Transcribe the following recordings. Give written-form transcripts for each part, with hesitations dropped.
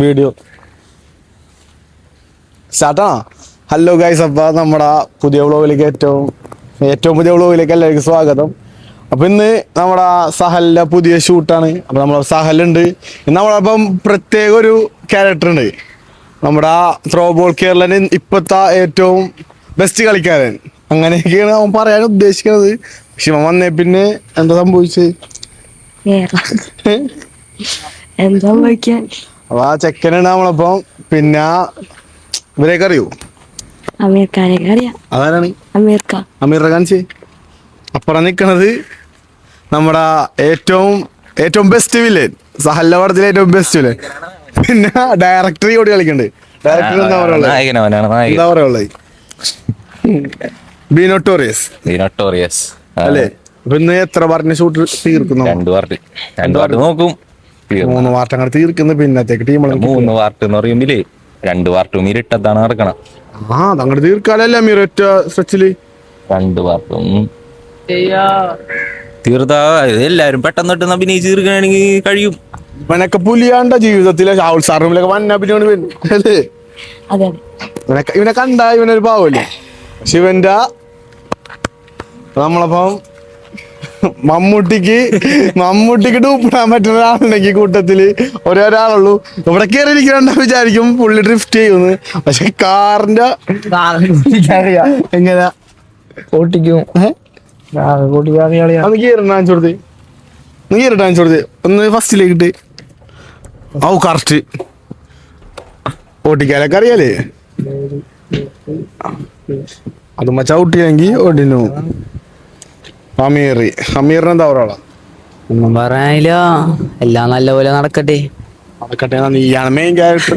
Video സ്റ്റാർട്ടാ. Hello guys, അപ്പൊ നമ്മുടെ പുതിയ വ്ളോഗിലേക്ക് ഏറ്റവും പുതിയ വ്ളോഗിലേക്ക് എല്ലാവർക്കും സ്വാഗതം. അപ്പൊ ഇന്ന് നമ്മുടെ സഹലിന്റെ പുതിയ ഷൂട്ടാണ്. അപ്പൊ നമ്മളെ സഹലുണ്ട്. ഇന്ന് നമ്മളപ്പം പ്രത്യേക ഒരു ക്യാരക്ടർ ഉണ്ട്. നമ്മുടെ ത്രോ ബോൾ കേരളന് ഇപ്പത്തെ ഏറ്റവും ബെസ്റ്റ് കളിക്കാരൻ, അങ്ങനെയൊക്കെയാണ് അവൻ പറയാൻ ഉദ്ദേശിക്കുന്നത്. പക്ഷെ അവൻ വന്നേ പിന്നെ എന്താ സംഭവിച്ചത്? അപ്പൊ ആ ചെക്കനാണ് നമ്മളപ്പം. പിന്നെ ഇവരെയൊക്കെ അറിയൂ? അതാരാണ്? അമീർ കാണിച്ച്. അപ്പുറം നിക്കണത് നമ്മുടെ ഏറ്റവും ബെസ്റ്റ് വില്ലൻ, സഹലിന്റെ പടത്തിലെ ഏറ്റവും ബെസ്റ്റ് വില്ലൻ. പിന്നെ ഡയറക്ടർ കൂടി കളിക്കണ്ട്. ഡയറക്ടർ എന്താ പറയാ? ബിനോട്ടോറിയസ് അല്ലേ? അപ്പൊ ഇന്ന് എത്ര പാർട്ടിന്റെ ഷൂട്ട് തീർക്കുന്നു? 2 പാർട്ട് നോക്കും. 3 പാർട്ട് അങ്ങനെ തീർക്കുന്നു. പിന്നത്തേക്ക് ടീം 3 പാർട്ട് എന്ന് പറയുമ്പോഴേ 2 പാർട്ടും ഇട്ടത്താണ് നടക്കണം. അങ്ങോട്ട് തീർക്കാനല്ലേ അമീർ ഒറ്റ സ്ട്രെച്ചില് 2 പാർട്ടും തീർത്താ എല്ലാരും പെട്ടെന്ന് പെട്ടെന്ന് അഭിനയിച്ച് തീർക്കണെങ്കിൽ കഴിയും. ഇവനൊക്കെ പുലിയാണ്ട ജീവിതത്തിലെ ഷാവുൽ സാറിലൊക്കെ വന്ന അഭിനയാണ് അല്ലേ? ഇവനെ കണ്ട ഇവനൊരു പാവല്ലേ? പക്ഷെ ഇവന്റെ നമ്മളപ്പം മമ്മൂട്ടിക്ക് ഡൂപ്പിടാൻ പറ്റുന്ന ഒരാളുണ്ടെങ്കിൽ കൂട്ടത്തില് ഒരാളുള്ളൂ. ഇവിടെ കയറിയിരിക്കണ്ട വിചാരിക്കും പുള്ളി ഡ്രിഫ്റ്റ് ചെയ്യുന്നു. പക്ഷെ കാറിന്റെ എങ്ങനെയാ ഓട്ടിക്കും? ഒന്ന് ഫസ്റ്റിലേക്ക് കറക്റ്റ് ഓട്ടിക്കാനൊക്കെ അറിയാലേ? അത് മച്ചാ ഊട്ടിയെങ്കിൽ ഓടിനു. അമീറിന് എന്താ പറയാ? ഒന്നും പറയാനില്ല, എല്ലാം നല്ലപോലെ നടക്കട്ടെ. നീയാണ് മെയിൻ ക്യാരക്ടർ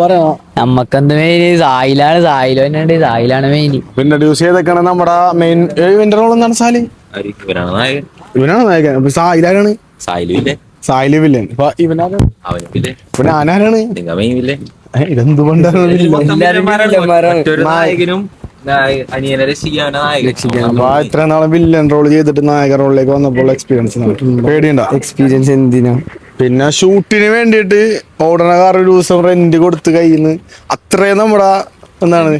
പറയാ. നമ്മക്കെന്ത് മെയിൻ? സായിലാണ് മെയിൻ. പിന്നെ ഡ്യൂസ് ചെയ്തൊക്കെയാണ് നമ്മുടെ മെയിൻ ഇവന്റെ റോൾ. എന്താണ്? ഇവനാണ് നായകൻ. അപ്പൊ സായിലാണ് സായില് വില്ലൻ. അപ്പൊ ഇവനാരാണ്? ഇതെന്തുകൊണ്ടാണ് ഇത്ര നാളെ വില്ലൻ റോൾ ചെയ്തിട്ട് നായക റോളിലേക്ക് വന്നപ്പോൾ എക്സ്പീരിയൻസ് എന്തിനാ? പിന്നെ ഷൂട്ടിന് വേണ്ടിയിട്ട് ഓടണ കാർ ഒരു ദിവസം റെന്റ് കൊടുത്ത് കയ്യിന്ന് അത്രയും നമ്മുടെ എന്താണ്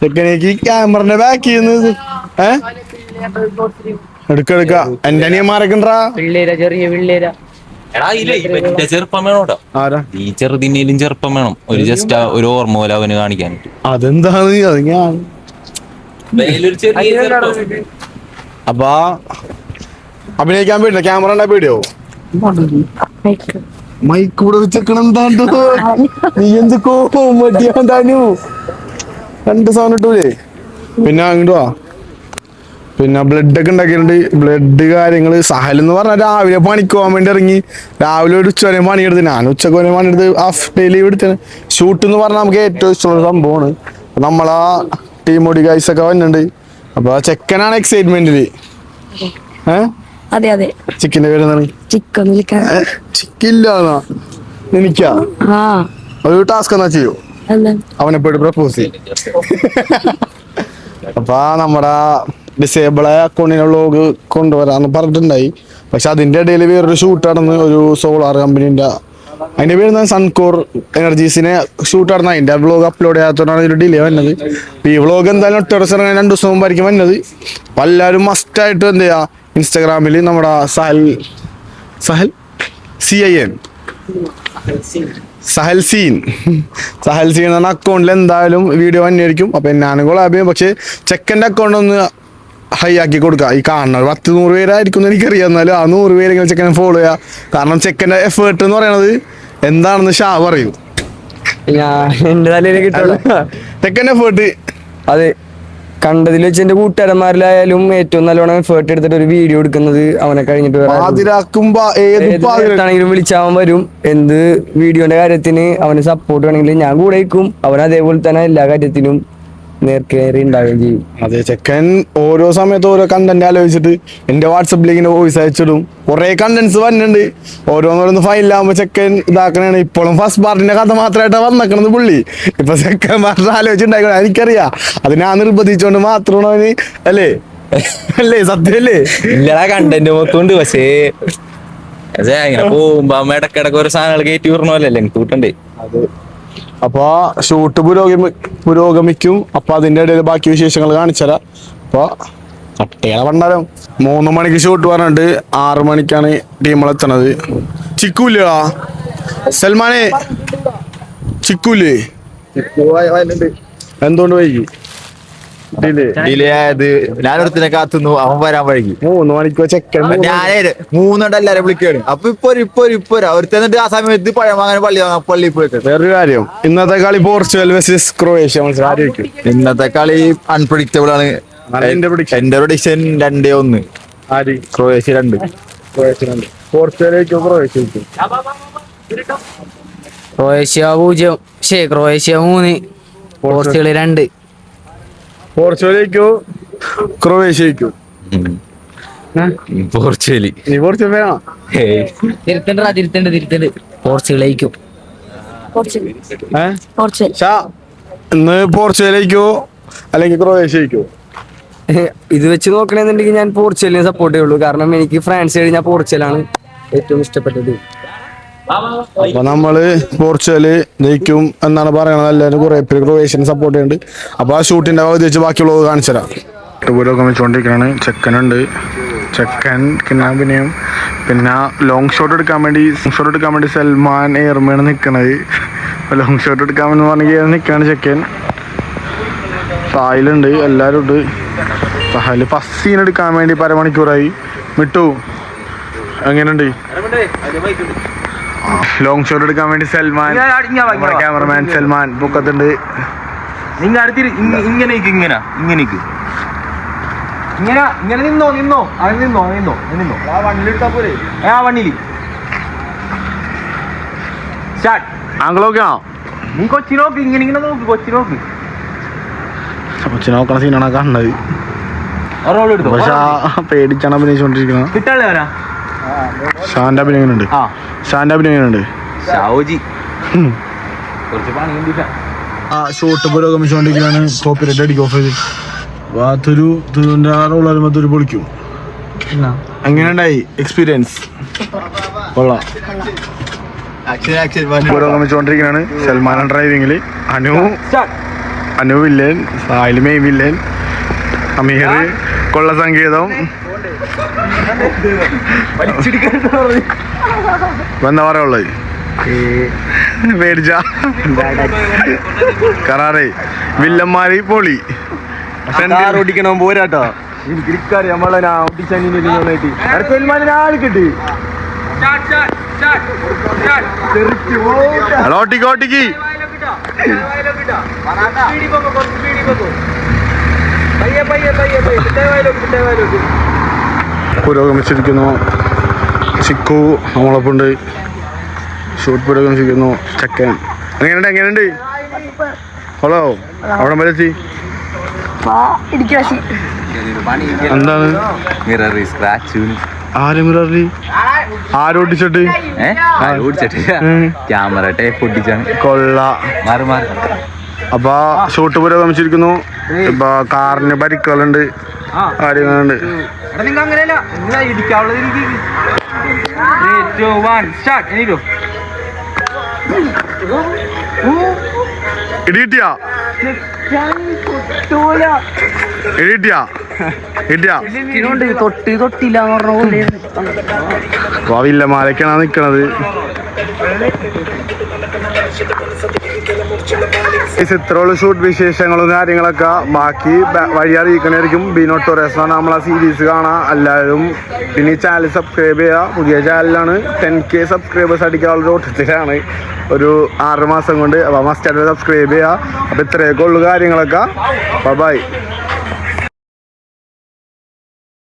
ചെക്കനേക്ക് ക്യാമറന്റെ ബാക്ക് ചെയ്യുന്നത് എടുക്ക. എന്റെ അനിയന്മാരൊക്കെ ഉണ്ടാ ചെറിയ പിള്ളേരാ. ചെറുപ്പം വേണോട്ടോ. ഈ ചെറുതിനേലും ചെറുപ്പം വേണം. ഒരു ജസ്റ്റ് ഒരു ഓർമ്മ പോലെ അവന് കാണിക്കാൻ. അതെന്താണ്? അത് ഞാൻ അപ്പൊ അഭിനയിക്കാൻ പറ്റില്ല. ക്യാമറ ഉണ്ടാ പേടിയോ? മൈക്ക് കൂടെ വെച്ചേക്കണം. എന്താണ്ടോ നീ എന്ത് കോമഡിയാണ്ടാനു 2 സൗണ്ട് ഇട്ടൂലേ? പിന്നെ അങ്ങോട്ട് വാ. പിന്നെ ബ്ലഡ് ഒക്കെ ഉണ്ടാക്കിയിട്ടുണ്ട്. ബ്ലഡ് കാര്യങ്ങള് സഹൽ എന്ന് പറഞ്ഞാൽ രാവിലെ പണിക്ക് പോകാൻ വേണ്ടി ഇറങ്ങി. രാവിലെ ഒരു ഉച്ചവരെ പണിയെടുത്ത്, ഞാൻ ഉച്ചക്ക് വരെ പണിയെടുത്ത് ഹാഫ് ഡെയിലി എടുത്തത്. ഷൂട്ട് എന്ന് പറഞ്ഞാൽ നമുക്ക് ഏറ്റവും ഇഷ്ടമുള്ള സംഭവമാണ്. നമ്മളാ ടീം ഓടി ഗൈസ് ഒക്കെ വന്നിട്ടുണ്ട്. അപ്പൊ ചെക്കനാണ് എക്സൈറ്റ്മെന്റില്. ചിക്കന്റെ പേര് എന്താണ്? ചിക്കില്ല എനിക്കാ ഒരു ടാസ്ക് എന്നാ ചെയ്യൂ. അവനെ പോയിട്ട് പ്രപ്പോസ് ചെയ്യും. അപ്പൊ നമ്മുടെ ഡിസേബിള അക്കൗണ്ടിന്റെ വ്ളോഗ് കൊണ്ടുവരാന്ന് പറഞ്ഞിട്ടുണ്ടായി. പക്ഷെ അതിന്റെ ഇടയിൽ വേറൊരു ഷൂട്ട് നടന്ന് ഒരു സോളാർ കമ്പനീന്റെ, അതിന്റെ പേര് സൺകോർ എനർജീസിനെ ഷൂട്ട് നടന്ന അതിന്റെ വ്ളോഗ് അപ്ലോഡ് ചെയ്യാത്തതുകൊണ്ടാണ് ഒരു ഡിലേ വന്നത്. ഈ വ്ളോഗ് എന്തായാലും 2 ദിവസം മുമ്പായിരിക്കും വന്നത്. അപ്പൊ എല്ലാവരും മസ്റ്റായിട്ട് എന്ത് ചെയ്യാ, ഇൻസ്റ്റാഗ്രാമിൽ നമ്മുടെ സഹൽ സീൻ എന്ന അക്കൗണ്ടിൽ എന്തായാലും വീഡിയോ തന്നെയായിരിക്കും. അപ്പൊ ഞാനും കൊളാബ് ചെയ്യും. പക്ഷെ ചെക്കൻ്റെ അക്കൗണ്ട് ഒന്ന് ഹൈ ആക്കി കൊടുക്കുക. ഈ കാണുന്ന 10-100 പേരായിരിക്കും എന്ന് എനിക്കറിയാം. എന്നാലും ആ 100 പേരെങ്കിലും ചെക്കനെ ഫോളോ ചെയ്യുക. കാരണം ചെക്കൻ്റെ എഫേർട്ട് എന്ന് പറയുന്നത് എന്താണെന്ന് ഷാ പറയും. ചെക്കൻ്റെ എഫേർട്ട് അത് കണ്ടതിൽ വെച്ച് എന്റെ കൂട്ടുകാരന്മാരിലായാലും ഏറ്റവും നല്ലോണം എഫേർട്ട് എടുത്തിട്ട് ഒരു വീഡിയോ എടുക്കുന്നത് അവനെ കഴിഞ്ഞിട്ട് വിളിച്ചാവൻ വരും. എന്ത് വീഡിയോന്റെ കാര്യത്തിന് അവന് സപ്പോർട്ട് വേണമെങ്കിൽ ഞാൻ കൂടെ നിൽക്കും. അവൻ അതേപോലെ തന്നെ എല്ലാ കാര്യത്തിനും നേർക്കേറി ഉണ്ടാവുകയും ചെയ്യും. അതെ, ചെക്കൻ ഓരോ സമയത്ത് ഓരോ കണ്ടന്റ് ആലോചിച്ചിട്ട് എന്റെ വാട്സപ്പിലേക്ക് ഇങ്ങനെ വോയിസ് അയച്ചിടും. കുറെ കണ്ടന്റ്സ് വന്നിട്ടുണ്ട്. ഓരോന്നോരോന്ന് ഫൈനലാകുമ്പോ ചെക്കൻ ഇതാക്കണാണ്. ഇപ്പോഴും ഫസ്റ്റ് പാർട്ടിന്റെ കഥ മാത്രമായിട്ടാണ് വന്നേക്കണത് പുള്ളി. ഇപ്പൊ സെക്കൻഡ് പാർട്ട് ആലോചിച്ചിട്ടുണ്ടായിക്കോട്ടെ, എനിക്കറിയാം. അത് ഞാൻ നിർബന്ധിച്ചോണ്ട് മാത്രമാണ് അവന് അല്ലേ അല്ലേ സത്യല്ലേ? ഇല്ലടാ കണ്ടന്റ് മൊത്തമുണ്ട്. പക്ഷേ ഇങ്ങനെ പോകുമ്പോ ഇടക്കിടക്ക് ഓരോ സാധനങ്ങൾ കയറ്റി വിടണമല്ലേ എനിക്ക് കൂട്ടണ്ടേ. അപ്പൊ ഷൂട്ട് പുരോഗമിക്കും. അപ്പൊ അതിന്റെ ഇടയിൽ ബാക്കി വിശേഷങ്ങൾ കാണിച്ചരാ. അപ്പൊ കട്ടയാ പണ്ടാരം 3 മണിക്ക് ഷൂട്ട് പറഞ്ഞിട്ട് 6 മണിക്കാണ് ടീമുകളെത്തണത്. ചിക്കൂലാ സൽമാനെ, ചിക്കൂലേ എന്തുകൊണ്ട് വൈകി? ഡിലേ ആയത് ഞാനൊരുത്തിനെ കാത്തുന്നു, അവൻ വരാൻ വൈകി. 3 മണിക്കോ ചെക്കൻ ഞാനേ 3 എല്ലാരും വിളിക്കാണ്. അപ്പൊ ഇപ്പൊ ഒരുത്തന്നിട്ട് ആ സമയത്ത് പഴം വാങ്ങാൻ പള്ളി പോയിട്ട്. വേറൊരു കാര്യം, ഇന്നത്തെ കളി പോർച്ചുഗൽ വേഴ്സസ് ക്രൊയേഷ്യ മത്സരം ആയിരിക്കും. ഇന്നത്തെ കളി അൺപ്രഡിക്റ്റബിൾ ആണ്. എന്റെ പ്രഡിക്ഷൻ 2-1 ക്രൊയേഷ്യ 2. പോർച്ചുഗലേക്കോ ക്രൊയേഷ്യക്കും? Croatia 0, Croatia 3, Portugal 2. പോർച്ചുഗലേക്കോ ക്രൊയേഷ്യക്കോ? പോർച്ചുഗൽ. നീ പോർച്ചുഗൽ വേണം. തിരുത്തണ്ട് പോർച്ചുഗലേക്കും. ഇന്ന് പോർച്ചുഗലേക്കോ അല്ലെങ്കിൽ ക്രൊയേഷ്യക്കോ? ഇത് വെച്ച് നോക്കണെന്നുണ്ടെങ്കിൽ ഞാൻ പോർച്ചുഗലിനെ സപ്പോർട്ട് ചെയ്യുള്ളൂ. കാരണം എനിക്ക് ഫ്രാൻസ് കഴിഞ്ഞാൽ പോർച്ചുഗലാണ് ഏറ്റവും ഇഷ്ടപ്പെട്ടത്. അപ്പൊ നമ്മള് പോർച്ചുഗല് ജയിക്കും എന്നാണ് പറയണത്. എല്ലാവരും കുറെ പേര് ക്രൊയേഷ്യനെ സപ്പോർട്ട് ചെയ്യുന്നുണ്ട്. അപ്പൊ ആ ഷൂട്ടിന്റെ പകുതി വെച്ച് ബാക്കിയുള്ളത് കാണിച്ചുതരാം. വെച്ചുകൊണ്ടിരിക്കുകയാണ്. ചെക്കൻ കിന്നാബിനെയും പിന്നെ ലോങ് ഷോട്ട് എടുക്കാൻ വേണ്ടി സൽമാൻ എയർമേണ് നിൽക്കണത്. ലോങ് ഷോട്ട് എടുക്കാൻ വേണ്ടി പറഞ്ഞാൽ നിൽക്കുകയാണ് ചെക്കൻ. സാഹിലുണ്ട്, എല്ലാവരും ഉണ്ട്. സാഹില് ഫസ്റ്റ് സീൻ എടുക്കാൻ വേണ്ടി പരമണിക്കൂറായി. മിട്ടു എങ്ങനെയുണ്ട്? ലോങ് ഷോട്ട് എടുക്കാൻ വേണ്ടി സൽമാൻ, ക്യാമറമാൻ സൽമാൻ പൊക്കത്തുണ്ട്. ആംഗ്ലോക്കാണോ? കൊച്ചി നോക്കണ സീനാണ് കാണുന്നത്. പക്ഷെ പേടിച്ചാണ് അഭിനയിച്ചോണ്ടിരിക്കുന്നത്. ഷാന്റെ അഭിനയം എങ്ങനെയുണ്ട്? ഷൂട്ട് പുരോഗമിച്ചുകൊണ്ടിരിക്കുകയാണ്. കോപ്പിറൈറ്റ് അടിക്കും ഓഫ് ചെയ്ത് തുരു പൊളിക്കും. എങ്ങനെയുണ്ടായി എക്സ്പീരിയൻസ്? കൊള്ളാം. പുരോഗമിച്ചുകൊണ്ടിരിക്കുകയാണ്. സൽമാൻ ഡ്രൈവിംഗില്, Anu villain, Sahil main villain, Ameer കൊള്ള സംഗീതം. എന്താ പറയുള്ളത്? പേടിച്ച കറാറേ വില്ലന്മാര് പൊളി. ഓടിക്കണോ പോരാട്ടോ. എനിക്കറിയാം നമ്മളെ കിട്ടി. ഓട്ടിക്ക് പുരോഗമിച്ചിരിക്കുന്നു. ചിക്കു നമ്മളൊപ്പുണ്ട്. ഷൂട്ട് പുരോഗമിച്ചിരിക്കുന്നു. ചെക്കൻ എങ്ങനെയുണ്ട്? ഹലോ, അവിടെ വരെ എത്തി. എന്താണ് ആരോടിച്ചിട്ട് ക്യാമറ പൊട്ടിച്ചാണ് കൊള്ള. അപ്പൊ ഷൂട്ട് പുരോഗമിച്ചിരിക്കുന്നു. ഇപ്പൊ കാറിന് പരിക്കുകളുണ്ട്, കാര്യങ്ങളുണ്ട്. ഇടിയിട്ടിയാ തൊട്ടില്ല വില്ലന്മാരൊക്കെയാണ് നിക്കണത്. ഇത്രയുള്ള ഷൂട്ട് വിശേഷങ്ങളും കാര്യങ്ങളൊക്കെ ബാക്കി വഴി അറിയിക്കണായിരിക്കും. ബിനോ ടോറസ് ആണ് നമ്മളെ സീരീസ് കാണാം എല്ലാവരും. പിന്നെ ഈ ചാനൽ സബ്സ്ക്രൈബ് ചെയ്യുക. പുതിയ ചാനലാണ്. 10K സബ്സ്ക്രൈബേഴ്സ് അടിക്കാനുള്ള ഓട്ടത്തിലാണ് ഒരു 6 മാസം കൊണ്ട്. അപ്പോൾ മസ്റ്റായിട്ട് സബ്സ്ക്രൈബ് ചെയ്യുക. അപ്പോൾ ഇത്രയൊക്കെ ഉള്ള കാര്യങ്ങളൊക്കെ. ബൈ.